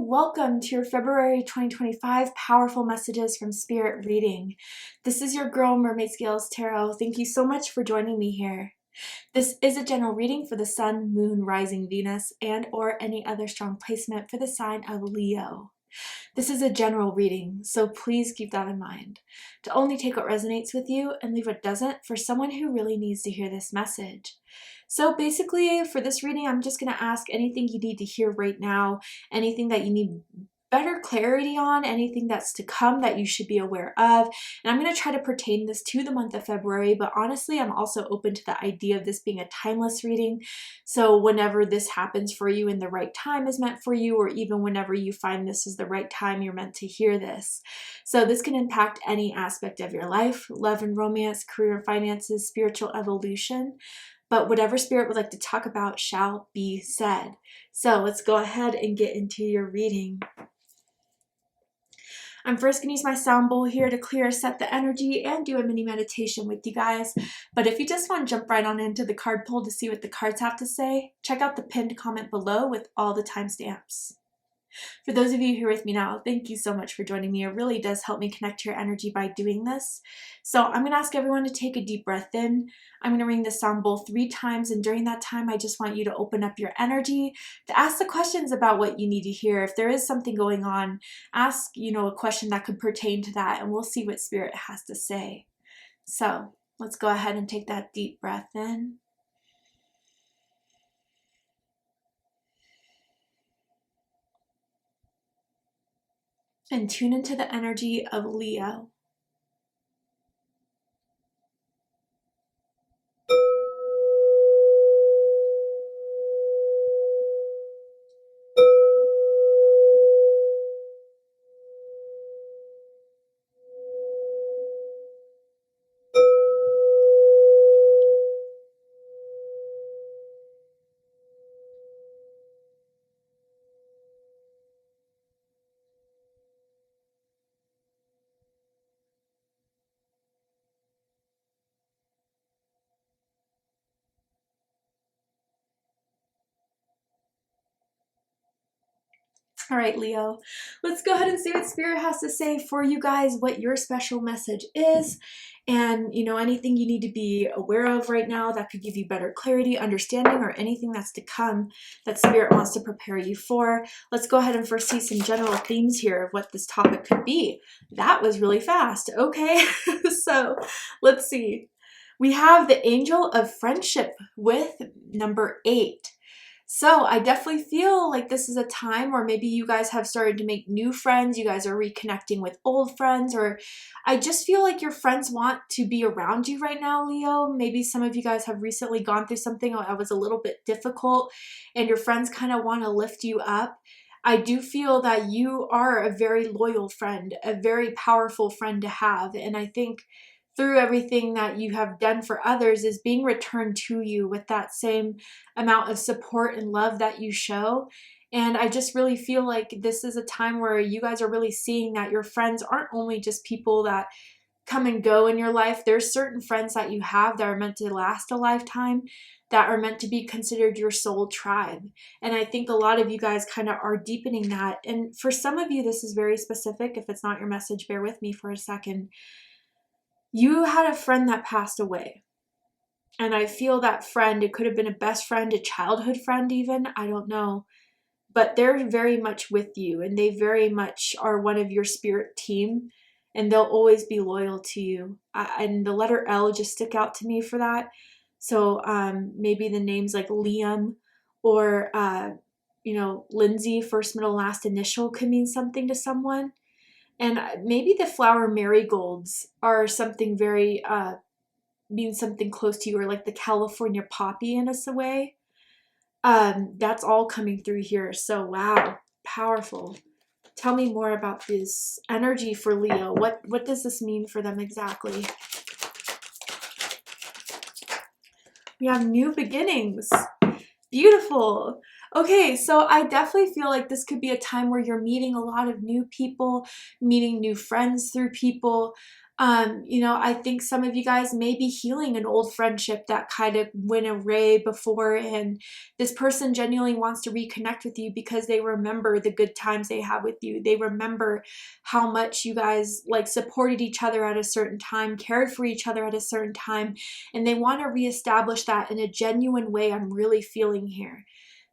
welcome to your February 2025 Powerful Messages from Spirit reading. This is your girl, Mermaid Scales Tarot. Thank you so much for joining me here. This is a general reading for the Sun, Moon, Rising, Venus, and or any other strong placement for the sign of Leo. This is a general reading, so please keep that in mind. To only take what resonates with you and leave what doesn't for someone who really needs to hear this message. So basically, for this reading, I'm just going to ask anything you need to hear right now, anything that you need better clarity on, anything that's to come that you should be aware of. And I'm going to try to pertain this to the month of February, but honestly, I'm also open to the idea of this being a timeless reading. So whenever this happens for you and the right time is meant for you, or even whenever you find this is the right time you're meant to hear this. So this can impact any aspect of your life: love and romance, career and finances, spiritual evolution. But whatever Spirit would like to talk about shall be said. So let's go ahead and get into your reading. I'm first going to use my sound bowl here to clear, set the energy, and do a mini meditation with you guys. But if you just want to jump right on into the card pull to see what the cards have to say, check out the pinned comment below with all the timestamps. For those of you who are with me now, thank you so much for joining me. It really does help me connect to your energy by doing this. So I'm going to ask everyone to take a deep breath in. I'm going to ring the sound bowl 3 times, and during that time, I just want you to open up your energy to ask the questions about what you need to hear. If there is something going on, ask, a question that could pertain to that, and we'll see what Spirit has to say. So let's go ahead and take that deep breath in. And tune into the energy of Leo. All right, Leo, let's go ahead and see what Spirit has to say for you guys, what your special message is, and, anything you need to be aware of right now that could give you better clarity, understanding, or anything that's to come that Spirit wants to prepare you for. Let's go ahead and first see some general themes here of what this topic could be. That was really fast. Okay, so let's see. We have the Angel of Friendship with number 8. So I definitely feel like this is a time where maybe you guys have started to make new friends, you guys are reconnecting with old friends, or I just feel like your friends want to be around you right now, Leo. Maybe some of you guys have recently gone through something that was a little bit difficult and your friends kind of want to lift you up. I do feel that you are a very loyal friend, a very powerful friend to have, and I think through everything that you have done for others is being returned to you with that same amount of support and love that you show. And I just really feel like this is a time where you guys are really seeing that your friends aren't only just people that come and go in your life. There's certain friends that you have that are meant to last a lifetime, that are meant to be considered your soul tribe. And I think a lot of you guys kind of are deepening that. And for some of you, this is very specific. If it's not your message, bear with me for a second. You had a friend that passed away. And I feel that friend, it could have been a best friend, a childhood friend even, I don't know. But they're very much with you, and they very much are one of your spirit team, and they'll always be loyal to you. And the letter L just stick out to me for that. So maybe the names like Liam or, Lindsay, first, middle, last initial could mean something to someone. And maybe the flower marigolds are something very, means something close to you, or like the California poppy in a way. That's all coming through here. So, wow, powerful. Tell me more about this energy for Leo. What does this mean for them exactly? We have new beginnings. Beautiful. Okay, so I definitely feel like this could be a time where you're meeting a lot of new people, meeting new friends through people. You know, I think some of you guys may be healing an old friendship that kind of went away before, and this person genuinely wants to reconnect with you because they remember the good times they had with you. They remember how much you guys like supported each other at a certain time, cared for each other at a certain time, and they want to reestablish that in a genuine way. I'm really feeling here.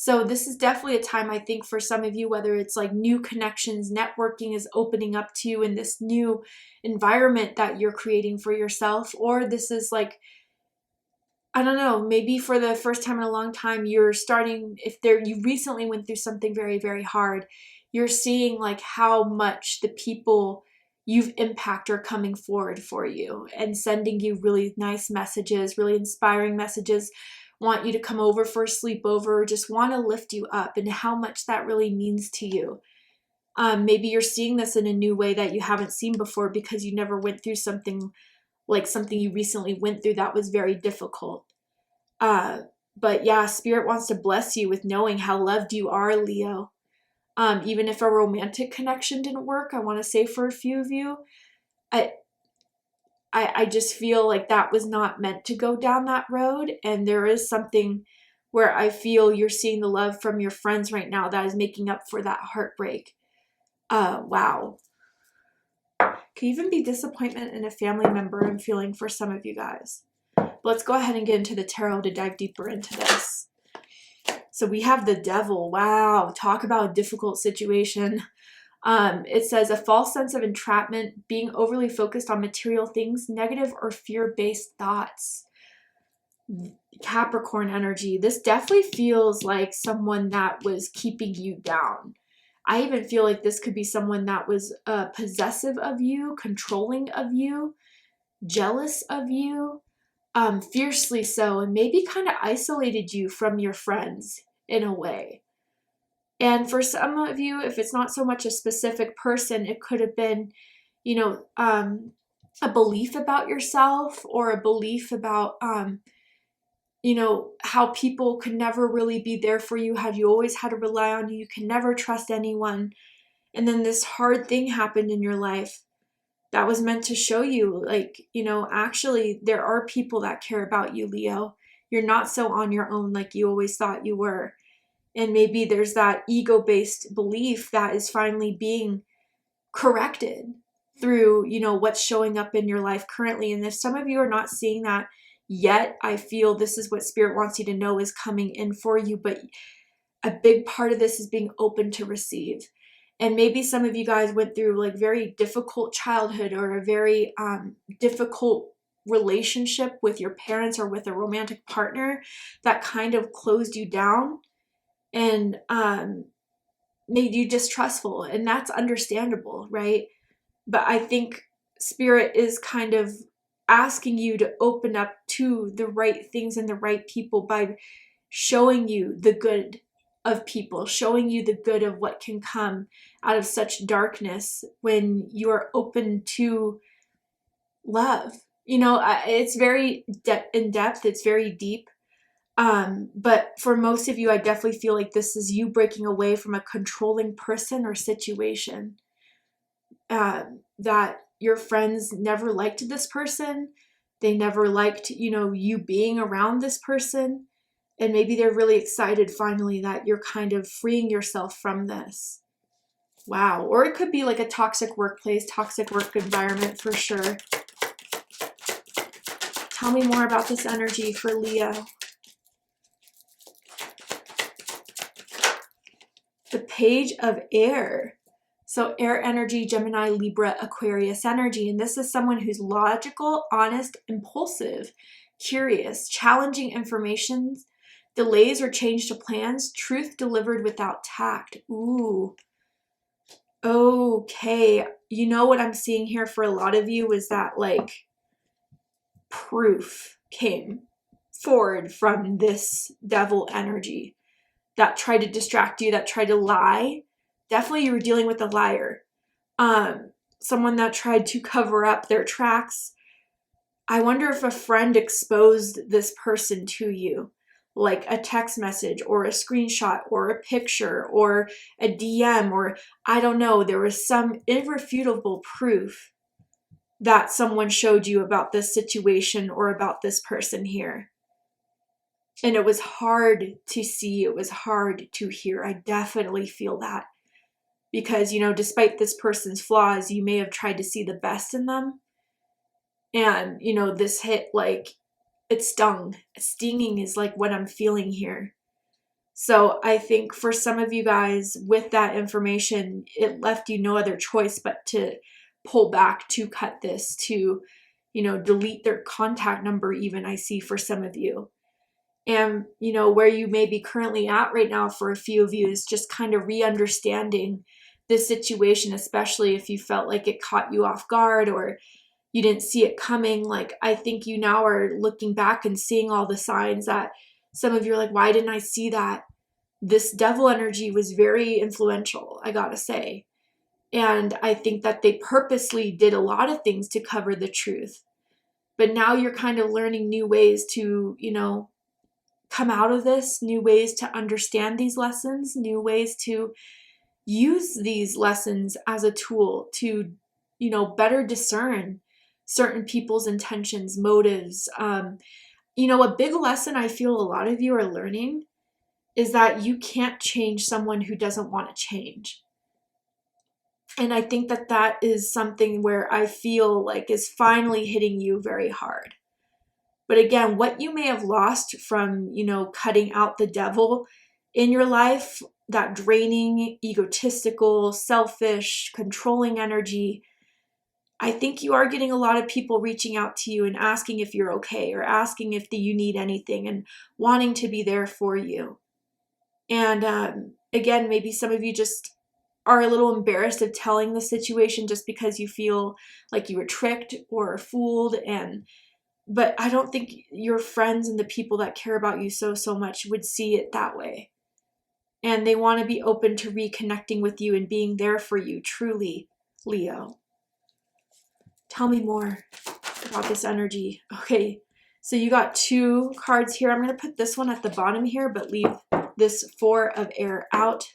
So this is definitely a time, I think, for some of you, whether it's like new connections, networking is opening up to you in this new environment that you're creating for yourself, or this is like, I don't know, maybe for the first time in a long time, you're starting, if there, you recently went through something very, very hard, you're seeing like how much the people you've impacted are coming forward for you and sending you really nice messages, really inspiring messages, want you to come over for a sleepover, just want to lift you up, and how much that really means to you. Maybe you're seeing this in a new way that you haven't seen before because you never went through something like something you recently went through that was very difficult. But yeah, Spirit wants to bless you with knowing how loved you are, Leo. Even if a romantic connection didn't work, I want to say for a few of you, I just feel like that was not meant to go down that road. And there is something where I feel you're seeing the love from your friends right now that is making up for that heartbreak. Wow. Could even be disappointment in a family member I'm feeling for some of you guys. But let's go ahead and get into the tarot to dive deeper into this. So we have the Devil. Wow. Talk about a difficult situation. It says a false sense of entrapment, being overly focused on material things, negative or fear-based thoughts. Capricorn energy. This definitely feels like someone that was keeping you down. I even feel like this could be someone that was possessive of you, controlling of you, jealous of you, fiercely so, and maybe kind of isolated you from your friends in a way. And for some of you, if it's not so much a specific person, it could have been, you know, a belief about yourself, or a belief about, you know, how people could never really be there for you, how you always had to rely on you, you can never trust anyone. And then this hard thing happened in your life that was meant to show you, like, you know, actually there are people that care about you, Leo. You're not so on your own like you always thought you were. And maybe there's that ego-based belief that is finally being corrected through, you know, what's showing up in your life currently. And if some of you are not seeing that yet, I feel this is what Spirit wants you to know is coming in for you. But a big part of this is being open to receive. And maybe some of you guys went through like very difficult childhood, or a very difficult relationship with your parents or with a romantic partner that kind of closed you down and made you distrustful. And that's understandable, right? But I think Spirit is kind of asking you to open up to the right things and the right people by showing you the good of people, showing you the good of what can come out of such darkness when you are open to love. You know, it's very in depth, it's very deep. But for most of you, I definitely feel like this is you breaking away from a controlling person or situation. That your friends never liked this person. They never liked, you know, you being around this person. And maybe they're really excited finally that you're kind of freeing yourself from this. Wow. Or it could be like a toxic workplace, toxic work environment for sure. Tell me more about this energy for Leo. The Page of Air. So air energy, Gemini, Libra, Aquarius energy. And this is someone who's logical, honest, impulsive, curious, challenging information, delays or change to plans, truth delivered without tact. Ooh. Okay. You know what I'm seeing here for a lot of you is that like proof came forward from this Devil energy that tried to distract you, that tried to lie. Definitely you were dealing with a liar. Someone that tried to cover up their tracks. I wonder if a friend exposed this person to you, like a text message or a screenshot or a picture or a DM, or I don't know, there was some irrefutable proof that someone showed you about this situation or about this person here. And it was hard to see, it was hard to hear. I definitely feel that. Because, you know, despite this person's flaws, you may have tried to see the best in them. And, you know, this hit, like, it stung. Stinging is like what I'm feeling here. So I think for some of you guys, with that information, it left you no other choice but to pull back, to cut this, to, you know, delete their contact number even, I see for some of you. And, you know, where you may be currently at right now for a few of you is just kind of re-understanding this situation, especially if you felt like it caught you off guard or you didn't see it coming. Like, I think you now are looking back and seeing all the signs that some of you are like, why didn't I see that? This devil energy was very influential, I gotta say. And I think that they purposely did a lot of things to cover the truth. But now you're kind of learning new ways to, you know, come out of this, new ways to understand these lessons, new ways to use these lessons as a tool to, you know, better discern certain people's intentions, motives. You know, a big lesson I feel a lot of you are learning is that you can't change someone who doesn't want to change. And I think that that is something where I feel like is finally hitting you very hard. But again, what you may have lost from, you know, cutting out the devil in your life, that draining, egotistical, selfish, controlling energy, I think you are getting a lot of people reaching out to you and asking if you're okay or asking if you need anything and wanting to be there for you. And again, maybe some of you just are a little embarrassed of telling the situation just because you feel like you were tricked or fooled. But I don't think your friends and the people that care about you so much would see it that way. And they want to be open to reconnecting with you and being there for you, truly, Leo. Tell me more about this energy. Okay, so you got 2 cards here. I'm going to put this one at the bottom here, but leave this 4 of air out.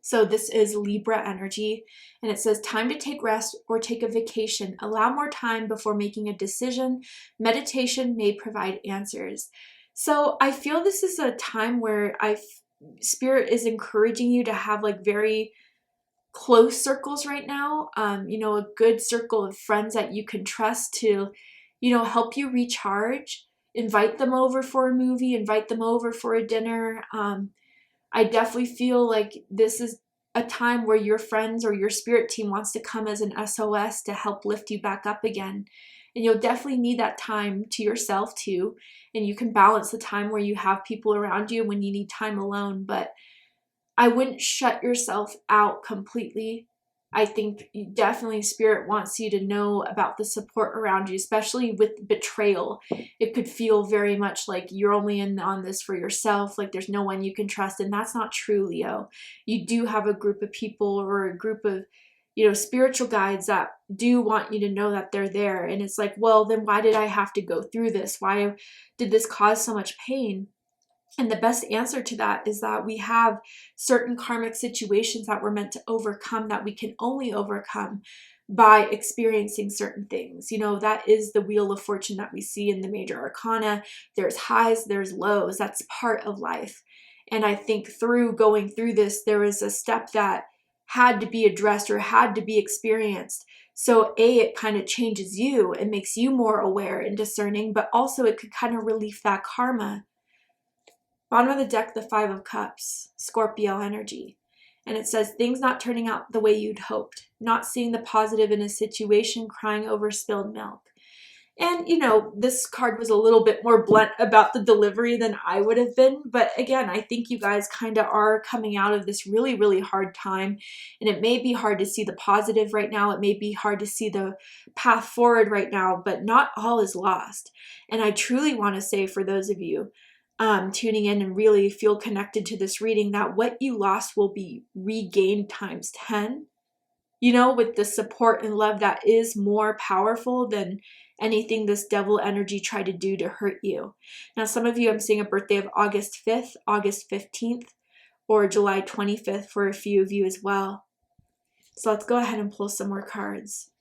So this is Libra energy, and it says time to take rest or take a vacation. Allow more time before making a decision. Meditation may provide answers. So I feel this is a time where Spirit is encouraging you to have like very close circles right now. You know, a good circle of friends that you can trust to, you know, help you recharge. Invite them over for a movie, invite them over for a dinner. I definitely feel like this is a time where your friends or your spirit team wants to come as an SOS to help lift you back up again. And you'll definitely need that time to yourself too. And you can balance the time where you have people around you when you need time alone. But I wouldn't shut yourself out completely. I think definitely Spirit wants you to know about the support around you, especially with betrayal. It could feel very much like you're only in on this for yourself, like there's no one you can trust, and that's not true, Leo. You do have a group of people or a group of, you know, spiritual guides that do want you to know that they're there. And it's like, well, then why did I have to go through this? Why did this cause so much pain? And the best answer to that is that we have certain karmic situations that we're meant to overcome, that we can only overcome by experiencing certain things. You know, that is the wheel of fortune that we see in the major arcana. There's highs, there's lows. That's part of life. And I think through going through this, there was a step that had to be addressed or had to be experienced. So it kind of changes you and makes you more aware and discerning, but also it could kind of relieve that karma. Bottom of the deck, the 5 of Cups, Scorpio energy. And it says, things not turning out the way you'd hoped, not seeing the positive in a situation, crying over spilled milk. And, you know, this card was a little bit more blunt about the delivery than I would have been. But again, I think you guys kind of are coming out of this really, really hard time. And it may be hard to see the positive right now. It may be hard to see the path forward right now, but not all is lost. And I truly want to say for those of you tuning in and really feel connected to this reading, that what you lost will be regained times 10. You know, with the support and love that is more powerful than anything this devil energy tried to do to hurt you. Now, some of you, I'm seeing a birthday of August 5th, August 15th, or July 25th for a few of you as well. So let's go ahead and pull some more cards.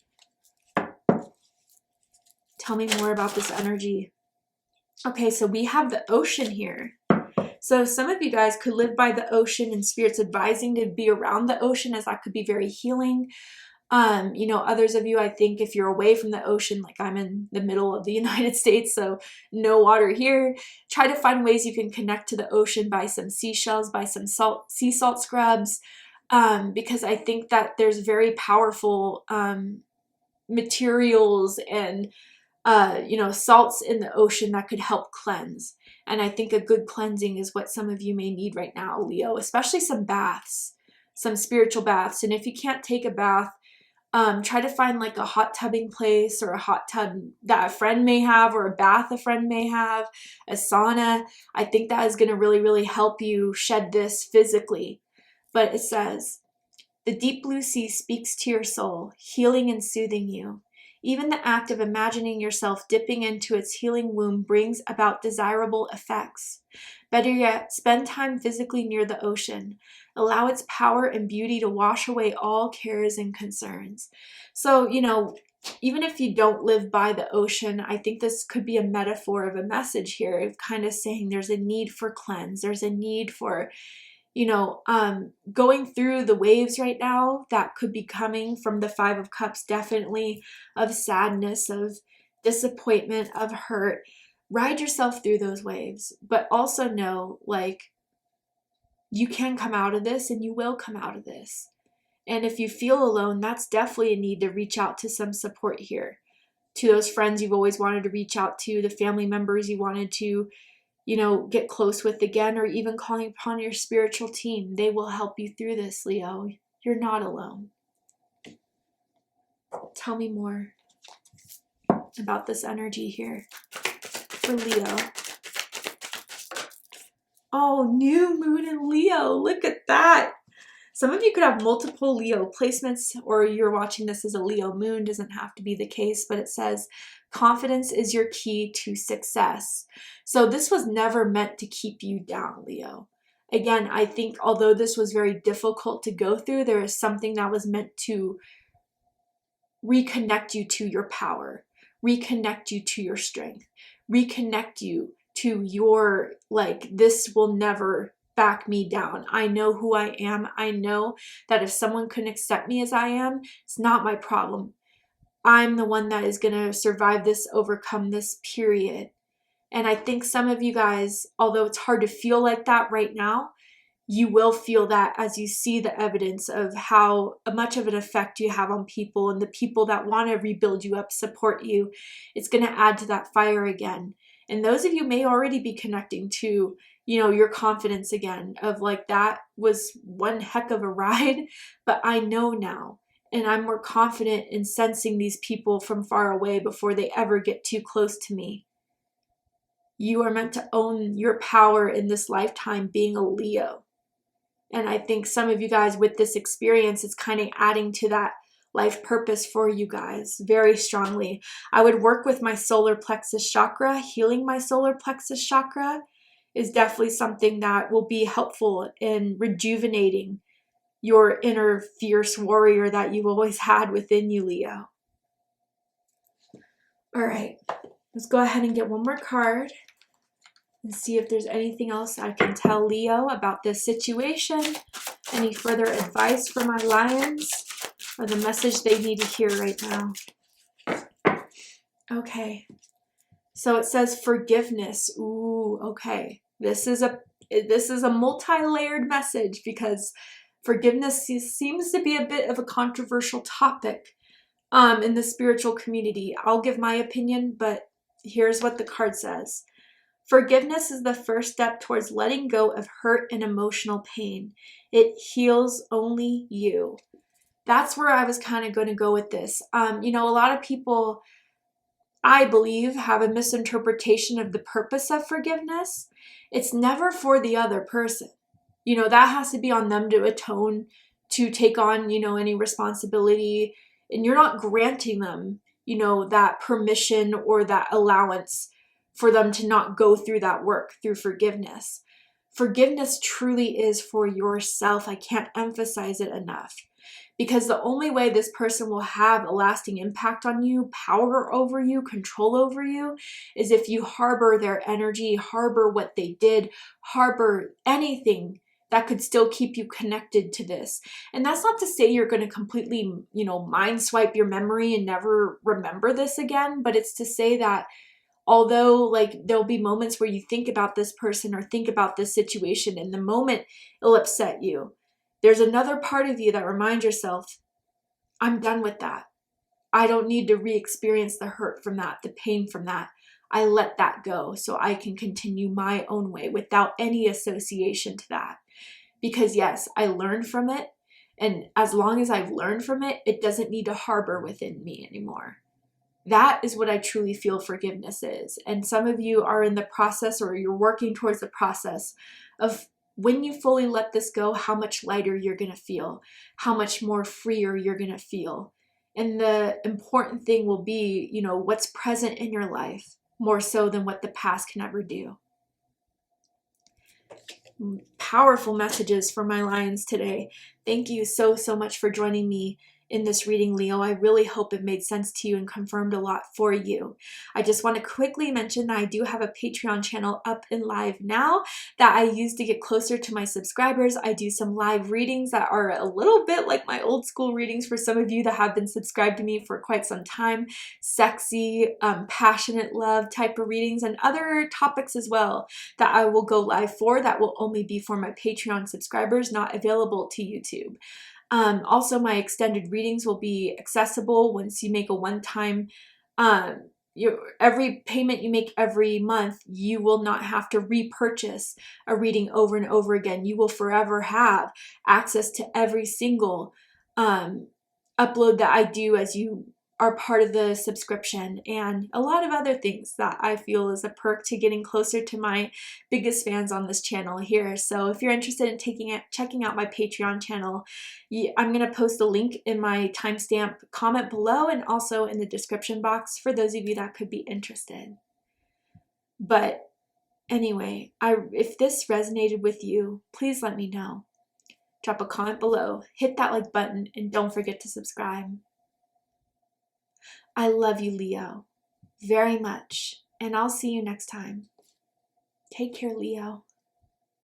Tell me more about this energy. Okay, so we have the ocean here. So some of you guys could live by the ocean, and Spirit's advising to be around the ocean, as that could be very healing. You know, others of you, I think if you're away from the ocean, like I'm in the middle of the United States, so no water here, try to find ways you can connect to the ocean by some seashells, by some sea salt scrubs, because I think that there's very powerful materials and you know, salts in the ocean that could help cleanse. And I think a good cleansing is what some of you may need right now, Leo, especially some baths, some spiritual baths. And if you can't take a bath, try to find like a hot tubbing place, or a hot tub that a friend may have, or a bath a friend may have, a sauna. I think that is going to really, really help you shed this physically. But it says, the deep blue sea speaks to your soul, healing and soothing you. Even the act of imagining yourself dipping into its healing womb brings about desirable effects. Better yet, spend time physically near the ocean. Allow its power and beauty to wash away all cares and concerns. So, you know, even if you don't live by the ocean, I think this could be a metaphor of a message here, of kind of saying there's a need for cleanse. There's a need for, you know, going through the waves right now that could be coming from the Five of Cups, definitely, of sadness, of disappointment, of hurt. Ride yourself through those waves, but also know, like, you can come out of this, and you will come out of this. And if you feel alone, that's definitely a need to reach out to some support here, to those friends you've always wanted to reach out to, the family members you wanted to, you know, get close with again, or even calling upon your spiritual team. They will help you through this, Leo. You're not alone. Tell me more about this energy here for Leo. Oh, new moon in Leo. Look at that. Some of you could have multiple Leo placements, or you're watching this as a Leo moon. Doesn't have to be the case, but it says, confidence is your key to success. So this was never meant to keep you down, Leo. Again, I think although this was very difficult to go through, there is something that was meant to reconnect you to your power, reconnect you to your strength, reconnect you to your, like, this will never back me down. I know who I am. I know that if someone couldn't accept me as I am, it's not my problem. I'm the one that is going to survive this, overcome this, period. And I think some of you guys, although it's hard to feel like that right now, you will feel that as you see the evidence of how much of an effect you have on people, and the people that want to rebuild you up, support you. It's going to add to that fire again. And those of you may already be connecting to, you know, your confidence again, of like, that was one heck of a ride, but I know now. And I'm more confident in sensing these people from far away before they ever get too close to me. You are meant to own your power in this lifetime, being a Leo. And I think some of you guys with this experience, it's kind of adding to that life purpose for you guys very strongly. I would work with my solar plexus chakra. Healing my solar plexus chakra is definitely something that will be helpful in rejuvenating your inner fierce warrior that you've always had within you, Leo. All right, let's go ahead and get one more card and see if there's anything else I can tell Leo about this situation. Any further advice for my lions, or the message they need to hear right now. Okay, so it says forgiveness. Ooh, okay. This is a multi-layered message, because forgiveness seems to be a bit of a controversial topic in the spiritual community. I'll give my opinion, but here's what the card says. Forgiveness is the first step towards letting go of hurt and emotional pain. It heals only you. That's where I was kind of going to go with this. You know, a lot of people, I believe, have a misinterpretation of the purpose of forgiveness. It's never for the other person. You know, that has to be on them to atone, to take on, you know, any responsibility. And you're not granting them, you know, that permission or that allowance for them to not go through that work through forgiveness. Forgiveness truly is for yourself. I can't emphasize it enough. Because the only way this person will have a lasting impact on you, power over you, control over you, is if you harbor their energy, harbor what they did, harbor anything that could still keep you connected to this. And that's not to say you're going to completely, mind swipe your memory and never remember this again, but it's to say that although like there'll be moments where you think about this person or think about this situation, in the moment it'll upset you, there's another part of you that reminds yourself, I'm done with that. I don't need to re-experience the hurt from that, the pain from that. I let that go so I can continue my own way without any association to that. Because yes, I learned from it. And as long as I've learned from it, it doesn't need to harbor within me anymore. That is what I truly feel forgiveness is. And some of you are in the process, or you're working towards the process of, when you fully let this go, how much lighter you're going to feel, how much more freer you're going to feel. And the important thing will be, what's present in your life more so than what the past can ever do. Powerful messages for my Lions today. Thank you so much for joining me in this reading, Leo. I really hope it made sense to you and confirmed a lot for you. I just want to quickly mention that I do have a Patreon channel up and live now that I use to get closer to my subscribers. I do some live readings that are a little bit like my old school readings for some of you that have been subscribed to me for quite some time. Sexy, passionate love type of readings, and other topics as well that I will go live for, that will only be for my Patreon subscribers, not available to YouTube. Also, my extended readings will be accessible once you make a one-time, every payment you make every month, you will not have to repurchase a reading over and over again. You will forever have access to every single upload that I do as you are part of the subscription, and a lot of other things that I feel is a perk to getting closer to my biggest fans on this channel here. So if you're interested in checking out my Patreon channel, I'm going to post a link in my timestamp comment below and also in the description box for those of you that could be interested. But anyway, if this resonated with you, please let me know. Drop a comment below, hit that like button, and don't forget to subscribe. I love you, Leo, very much, and I'll see you next time. Take care, Leo.